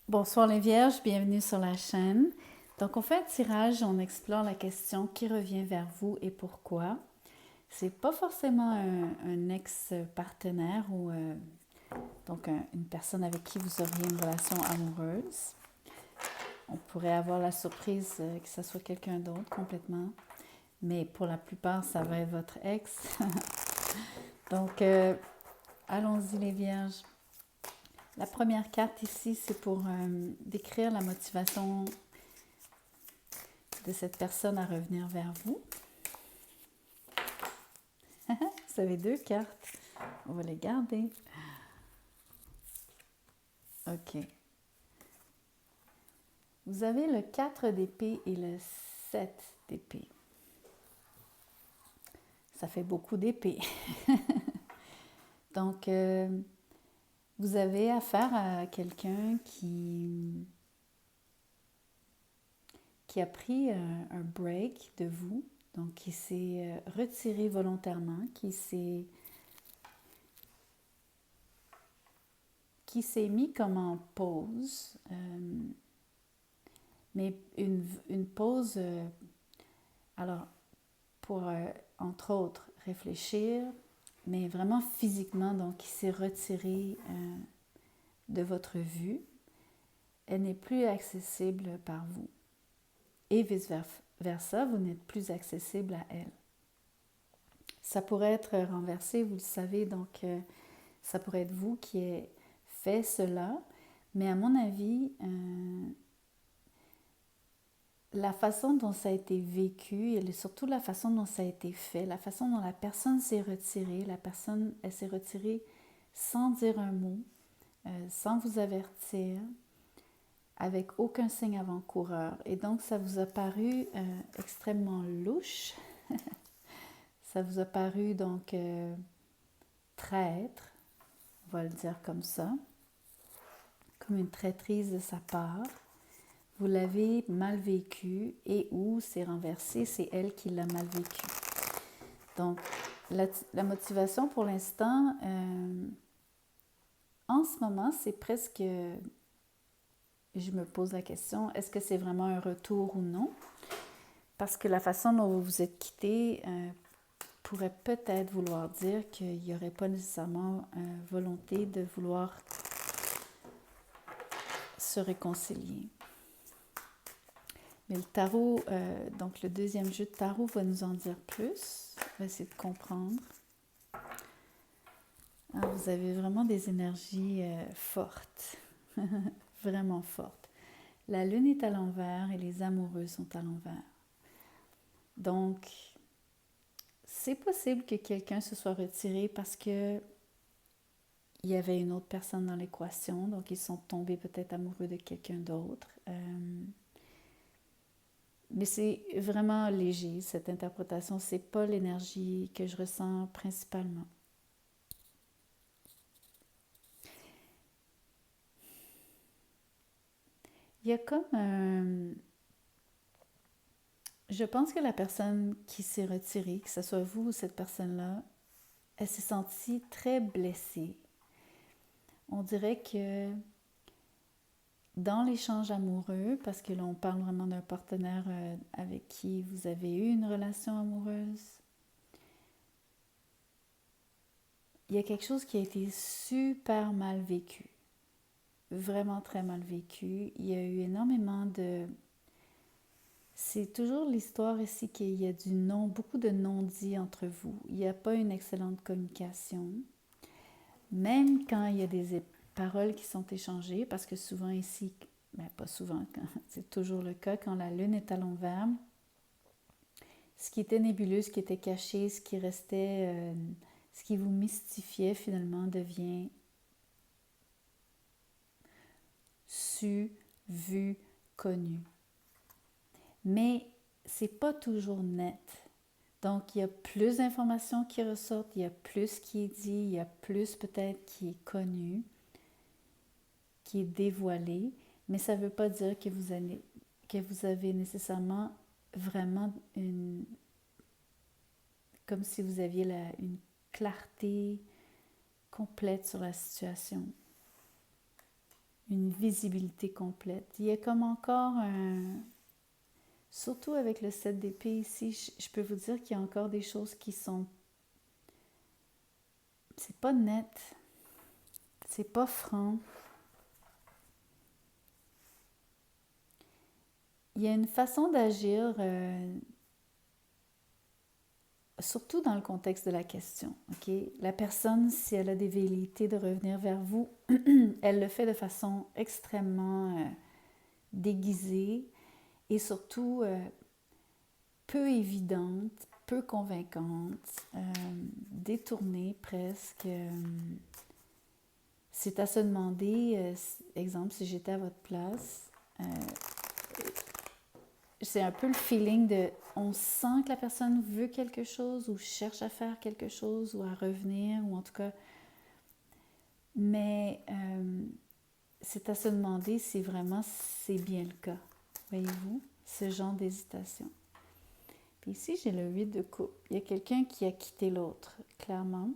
Bonsoir les Vierges, bienvenue sur la chaîne. Donc on fait un tirage, on explore la question qui revient vers vous et pourquoi. C'est pas forcément un ex-partenaire ou une personne avec qui vous auriez une relation amoureuse. On pourrait avoir la surprise que ce soit quelqu'un d'autre complètement, mais pour la plupart ça va être votre ex. Donc allons-y les Vierges. La première carte ici, c'est pour décrire la motivation de cette personne à revenir vers vous. Vous avez deux cartes. On va les garder. OK. Vous avez le 4 d'épée et le 7 d'épée. Ça fait beaucoup d'épées. Donc, vous avez affaire à quelqu'un qui a pris un break de vous, donc qui s'est retiré volontairement, qui s'est mis comme en pause, mais une pause, alors pour, entre autres, réfléchir, mais vraiment physiquement, donc il s'est retiré de votre vue. Elle n'est plus accessible par vous. Et vice-versa, vous n'êtes plus accessible à elle. Ça pourrait être renversé, vous le savez, donc ça pourrait être vous qui avez fait cela, mais à mon avis, la façon dont ça a été vécu et surtout la façon dont ça a été fait, la façon dont la personne s'est retirée, elle s'est retirée sans dire un mot, sans vous avertir, avec aucun signe avant-coureur. Et donc, ça vous a paru extrêmement louche. Ça vous a paru donc traître, on va le dire comme ça, comme une traîtrise de sa part. Vous l'avez mal vécu et ou c'est renversé, c'est elle qui l'a mal vécu. Donc, la motivation pour l'instant, en ce moment, c'est presque, je me pose la question, est-ce que c'est vraiment un retour ou non? Parce que la façon dont vous vous êtes quitté pourrait peut-être vouloir dire qu'il n'y aurait pas nécessairement volonté de vouloir se réconcilier. Mais le tarot, donc le deuxième jeu de tarot va nous en dire plus. On va essayer de comprendre. Alors, vous avez vraiment des énergies fortes, vraiment fortes. La lune est à l'envers et les amoureux sont à l'envers. Donc, c'est possible que quelqu'un se soit retiré parce que il y avait une autre personne dans l'équation, donc ils sont tombés peut-être amoureux de quelqu'un d'autre. Mais c'est vraiment léger, cette interprétation. C'est pas l'énergie que je ressens principalement. Il y a comme un... Je pense que la personne qui s'est retirée, que ce soit vous ou cette personne-là, elle s'est sentie très blessée. On dirait que dans l'échange amoureux, parce que là on parle vraiment d'un partenaire avec qui vous avez eu une relation amoureuse, il y a quelque chose qui a été super mal vécu, vraiment très mal vécu. Il y a eu énormément de... C'est toujours l'histoire ici qu'il y a du non, beaucoup de non-dits entre vous. Il n'y a pas une excellente communication. Même quand il y a des paroles qui sont échangées, parce que souvent ici, ben pas souvent, c'est toujours le cas, quand la lune est à l'envers, ce qui était nébuleux, ce qui était caché, ce qui restait, ce qui vous mystifiait finalement devient su, vu, connu. Mais c'est pas toujours net. Donc, il y a plus d'informations qui ressortent, il y a plus qui est dit, il y a plus peut-être qui est connu, qui est dévoilé, mais ça ne veut pas dire que vous avez nécessairement vraiment une... comme si vous aviez une clarté complète sur la situation. une visibilité complète. Il y a comme encore un... Surtout avec le 7 d'épée ici, je peux vous dire qu'il y a encore des choses qui sont... C'est pas net, c'est pas franc. Il y a une façon d'agir, surtout dans le contexte de la question. Ok, la personne, si elle a des velléités de revenir vers vous, elle le fait de façon extrêmement déguisée et surtout peu évidente, peu convaincante, détournée presque. C'est à se demander, exemple, si j'étais à votre place, c'est un peu le feeling de, on sent que la personne veut quelque chose ou cherche à faire quelque chose ou à revenir, ou en tout cas, mais c'est à se demander si vraiment c'est bien le cas. Voyez-vous, ce genre d'hésitation. Puis ici, j'ai le 8 de coupe. Il y a quelqu'un qui a quitté l'autre, clairement.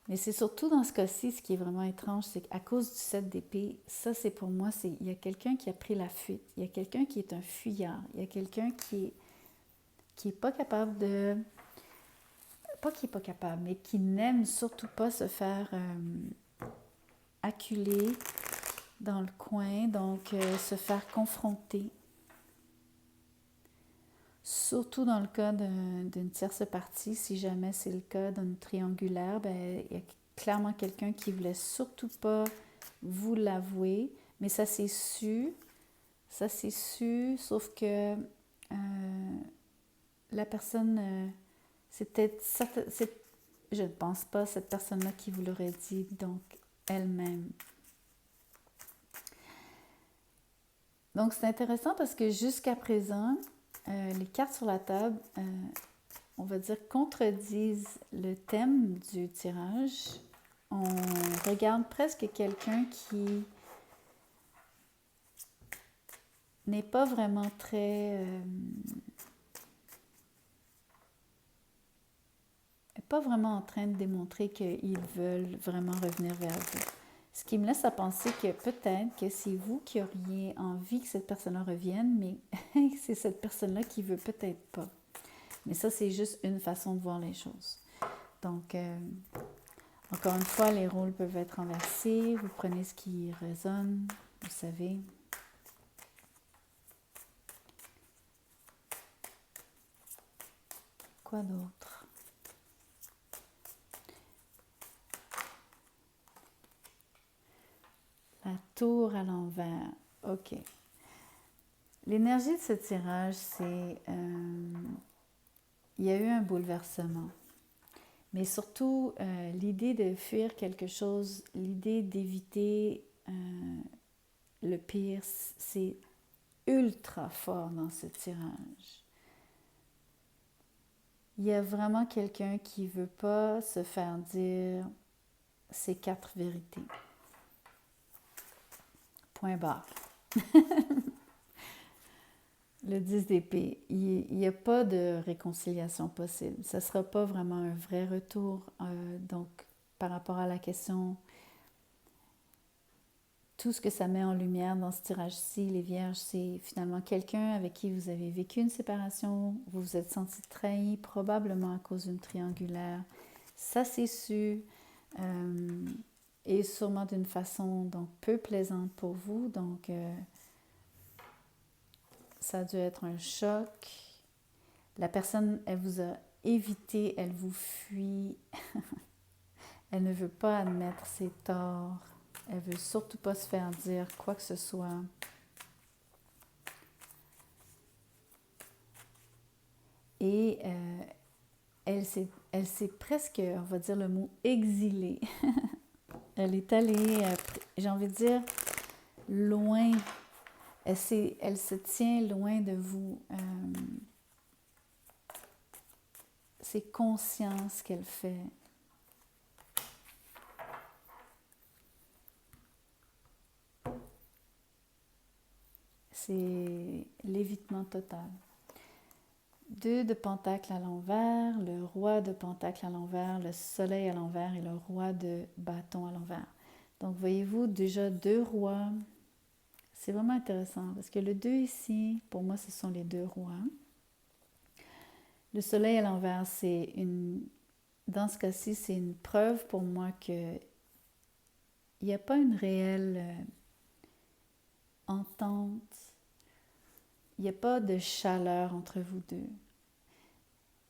Mais c'est surtout dans ce cas-ci, ce qui est vraiment étrange, c'est qu'à cause du 7 d'épée, ça c'est pour moi, il y a quelqu'un qui a pris la fuite. Il y a quelqu'un qui est un fuyard. Il y a quelqu'un qui est pas capable de... Pas qui est pas capable, mais qui n'aime surtout pas se faire acculer dans le coin, donc se faire confronter. Surtout dans le cas d'une tierce partie, si jamais c'est le cas d'une triangulaire, ben, il y a clairement quelqu'un qui ne voulait surtout pas vous l'avouer, mais ça c'est su, sauf que la personne, je ne pense pas cette personne-là qui vous l'aurait dit, donc elle-même. Donc c'est intéressant parce que jusqu'à présent, les cartes sur la table, on va dire, contredisent le thème du tirage. On regarde presque quelqu'un qui n'est pas vraiment pas vraiment en train de démontrer qu'ils veulent vraiment revenir vers vous. Ce qui me laisse à penser que peut-être que c'est vous qui auriez envie que cette personne-là revienne, mais c'est cette personne-là qui veut peut-être pas. Mais ça, c'est juste une façon de voir les choses. Donc, encore une fois, les rôles peuvent être inversés. Vous prenez ce qui résonne, vous savez. Quoi d'autre? La tour à l'envers. OK. L'énergie de ce tirage, c'est... il y a eu un bouleversement. Mais surtout, l'idée de fuir quelque chose, l'idée d'éviter le pire, c'est ultra fort dans ce tirage. Il y a vraiment quelqu'un qui ne veut pas se faire dire ces 4 vérités. Point barre. Le 10 d'épée, il n'y a pas de réconciliation possible. Ce ne sera pas vraiment un vrai retour. Donc, par rapport à la question, tout ce que ça met en lumière dans ce tirage-ci, les vierges, c'est finalement quelqu'un avec qui vous avez vécu une séparation, vous vous êtes senti trahi, probablement à cause d'une triangulaire. Ça, c'est su. Et sûrement d'une façon donc peu plaisante pour vous. Donc, ça a dû être un choc. La personne, elle vous a évité, elle vous fuit. Elle ne veut pas admettre ses torts. Elle veut surtout pas se faire dire quoi que ce soit. Et elle s'est presque, on va dire le mot, exilée. Elle est allée, j'ai envie de dire, loin. Elle se tient loin de vous. C'est conscient ce qu'elle fait. C'est l'évitement total. 2 de pentacle à l'envers, le roi de pentacle à l'envers, le soleil à l'envers et le roi de bâton à l'envers. Donc, voyez-vous, déjà 2 rois. C'est vraiment intéressant parce que le 2 ici, pour moi, ce sont les 2 rois. Le soleil à l'envers, dans ce cas-ci, c'est une preuve pour moi que il n'y a pas une réelle entente, il n'y a pas de chaleur entre vous deux.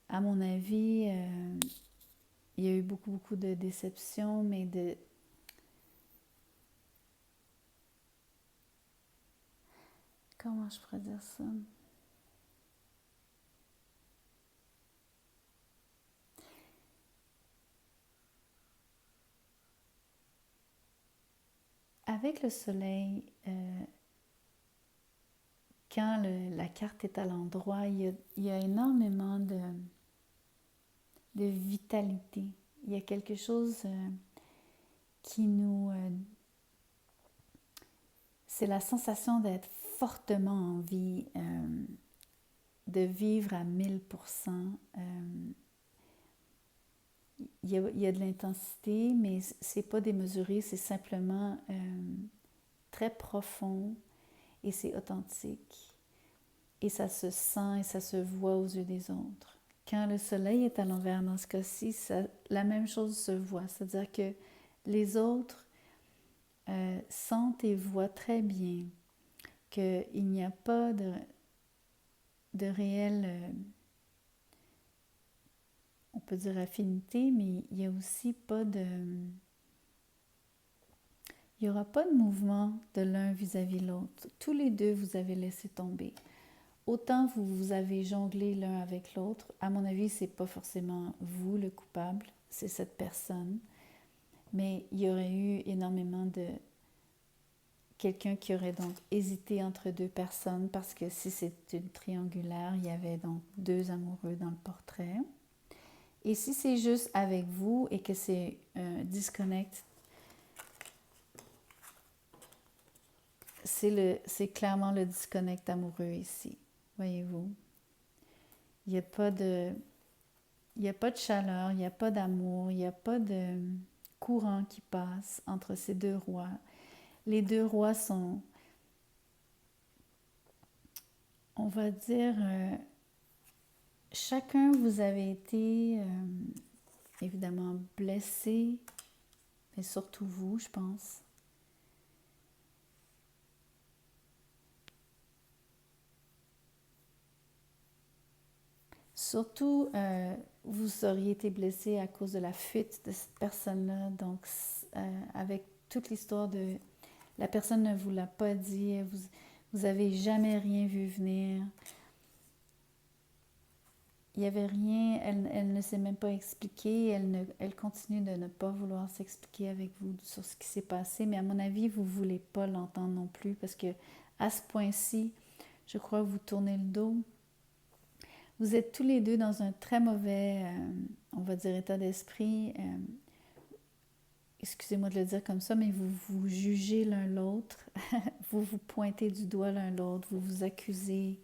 À mon avis, il y a eu beaucoup, beaucoup de déceptions, mais comment je pourrais dire ça? Avec le soleil, quand la carte est à l'endroit, il y a énormément de vitalité. Il y a quelque chose qui nous... c'est la sensation d'être fortement en vie, de vivre à 1000%. Il y a de l'intensité, mais c'est pas démesuré, c'est simplement très profond et c'est authentique. Et ça se sent et ça se voit aux yeux des autres. Quand le soleil est à l'envers dans ce cas-ci, la même chose se voit. C'est-à-dire que les autres sentent et voient très bien qu'il n'y a pas de réelle, on peut dire affinité, mais il n'y a aussi pas de... Il n'y aura pas de mouvement de l'un vis-à-vis de l'autre. Tous les deux, vous avez laissé tomber. Autant vous avez jonglé l'un avec l'autre, à mon avis, c'est pas forcément vous le coupable, c'est cette personne. Mais il y aurait eu énormément de... Quelqu'un qui aurait donc hésité entre 2 personnes, parce que si c'est une triangulaire, il y avait donc 2 amoureux dans le portrait. Et si c'est juste avec vous et que c'est un disconnect, c'est clairement le disconnect amoureux ici, voyez-vous. Il n'y a pas de... Il n'y a pas de chaleur, il n'y a pas d'amour, il n'y a pas de courant qui passe entre ces 2 rois. Les 2 rois sont, on va dire, chacun vous avez été évidemment blessé, mais surtout vous, je pense. Surtout, vous auriez été blessé à cause de la fuite de cette personne-là. Donc, avec toute l'histoire de... La personne ne vous l'a pas dit, vous avez jamais rien vu venir. Il n'y avait rien, elle ne s'est même pas expliquée, elle continue de ne pas vouloir s'expliquer avec vous sur ce qui s'est passé, mais à mon avis, vous ne voulez pas l'entendre non plus, parce que à ce point-ci, je crois que vous tournez le dos. Vous êtes tous les deux dans un très mauvais, on va dire, état d'esprit. Excusez-moi de le dire comme ça, mais vous vous jugez l'un l'autre, vous vous pointez du doigt l'un l'autre, vous vous accusez.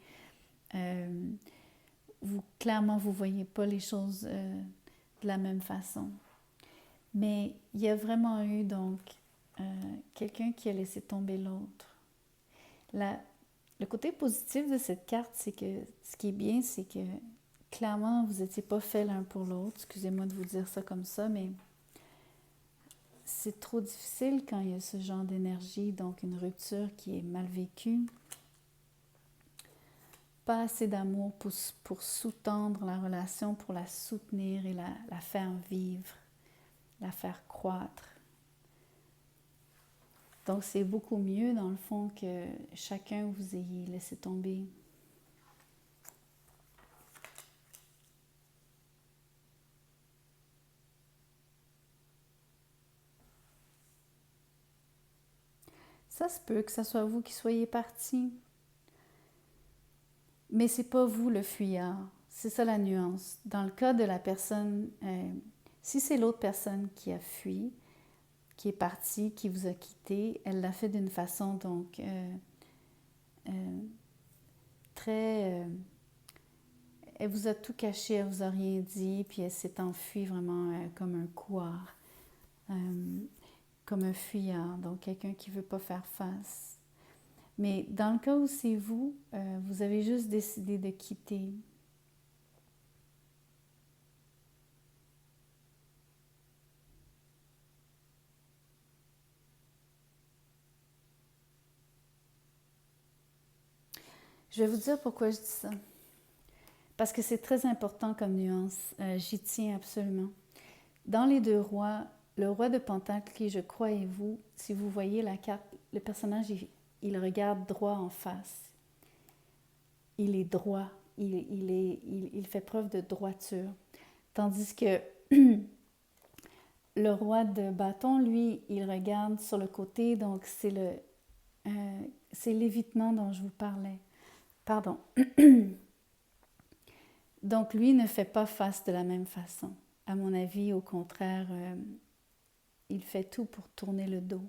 Clairement, vous ne voyez pas les choses de la même façon. Mais il y a vraiment eu donc quelqu'un qui a laissé tomber l'autre. Le côté positif de cette carte, c'est que ce qui est bien, c'est que clairement, vous n'étiez pas fait l'un pour l'autre. Excusez-moi de vous dire ça comme ça, mais c'est trop difficile quand il y a ce genre d'énergie, donc une rupture qui est mal vécue. Pas assez d'amour pour sous-tendre la relation, pour la soutenir et la faire vivre, la faire croître. Donc c'est beaucoup mieux dans le fond que chacun vous ayez laissé tomber. Ça se peut que ce soit vous qui soyez parti, mais c'est pas vous le fuyard. C'est ça la nuance. Dans le cas de la personne, si c'est l'autre personne qui a fui, qui est partie, qui vous a quitté, elle l'a fait d'une façon donc très... elle vous a tout caché, elle vous a rien dit, puis elle s'est enfuie vraiment comme un couard. comme un fuyard, donc quelqu'un qui ne veut pas faire face. Mais dans le cas où c'est vous, vous avez juste décidé de quitter. Je vais vous dire pourquoi je dis ça. Parce que c'est très important comme nuance. J'y tiens absolument. Dans les deux rois, le roi de Pentacle, qui je crois est vous, si vous voyez la carte, le personnage, il regarde droit en face. Il est droit. Il fait preuve de droiture. Tandis que le roi de bâton, lui, il regarde sur le côté, donc c'est l'évitement dont je vous parlais. Pardon. Donc, lui ne fait pas face de la même façon. À mon avis, au contraire, il fait tout pour tourner le dos.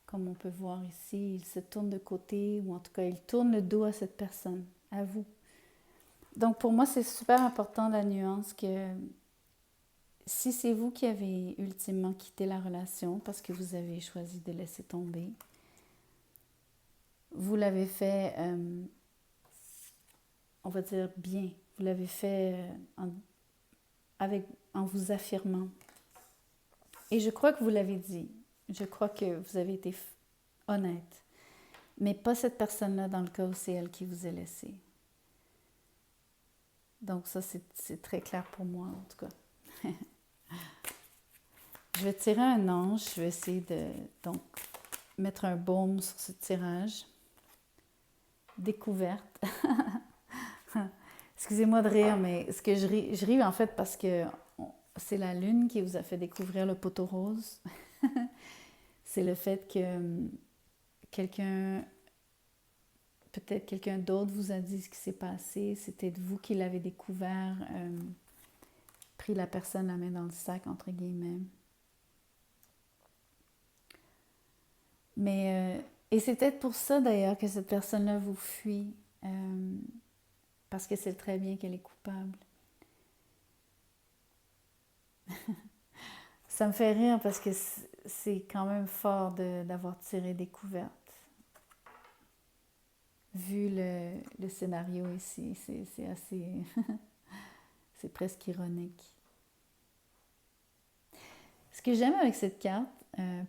Comme on peut voir ici, il se tourne de côté, ou en tout cas, il tourne le dos à cette personne, à vous. Donc, pour moi, c'est super important la nuance que si c'est vous qui avez ultimement quitté la relation parce que vous avez choisi de laisser tomber, vous l'avez fait, on va dire bien, vous l'avez fait en vous affirmant. Et je crois que vous l'avez dit, je crois que vous avez été honnête, mais pas cette personne-là dans le cas où c'est elle qui vous a laissé. Donc ça, c'est très clair pour moi, en tout cas. Je vais tirer un ange, je vais essayer de donc mettre un baume sur ce tirage. Découverte. Excusez-moi de rire, mais ce que je ris en fait parce que c'est la lune qui vous a fait découvrir le poteau rose. C'est le fait que peut-être quelqu'un d'autre vous a dit ce qui s'est passé, c'était vous qui l'avez découvert, pris la personne la main dans le sac, entre guillemets. Mais, et c'est peut-être pour ça d'ailleurs que cette personne-là vous fuit, parce que c'est très bien qu'elle est coupable. Ça me fait rire parce que c'est quand même fort d'avoir tiré découverte. Vu le scénario ici, c'est assez... c'est presque ironique. Ce que j'aime avec cette carte,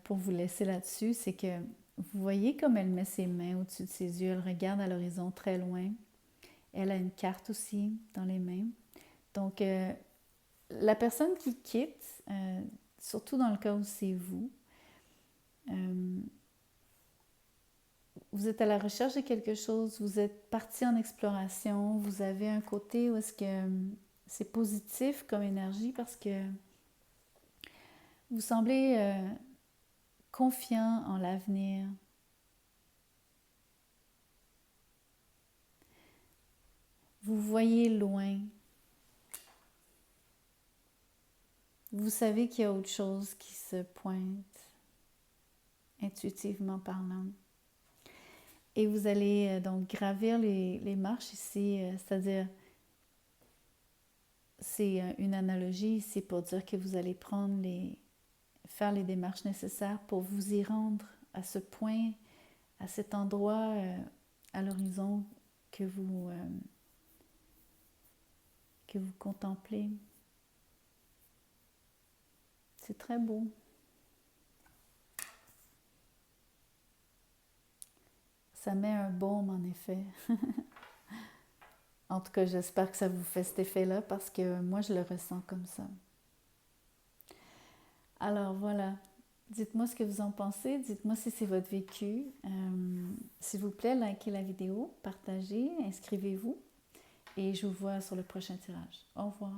pour vous laisser là-dessus, c'est que vous voyez comme elle met ses mains au-dessus de ses yeux, elle regarde à l'horizon très loin. Elle a une carte aussi dans les mains. Donc, la personne qui quitte, surtout dans le cas où c'est vous, vous êtes à la recherche de quelque chose, vous êtes parti en exploration, vous avez un côté où est-ce que c'est positif comme énergie parce que vous semblez confiant en l'avenir. Vous voyez loin. Vous savez qu'il y a autre chose qui se pointe, intuitivement parlant. Et vous allez donc gravir les marches ici, c'est-à-dire, c'est une analogie ici pour dire que vous allez faire les démarches nécessaires pour vous y rendre à ce point, à cet endroit à l'horizon que vous contemplez. C'est très beau. Ça met un baume en effet. En tout cas, j'espère que ça vous fait cet effet-là parce que moi, je le ressens comme ça. Alors voilà, dites-moi ce que vous en pensez, dites-moi si c'est votre vécu. S'il vous plaît, likez la vidéo, partagez, inscrivez-vous et je vous vois sur le prochain tirage. Au revoir.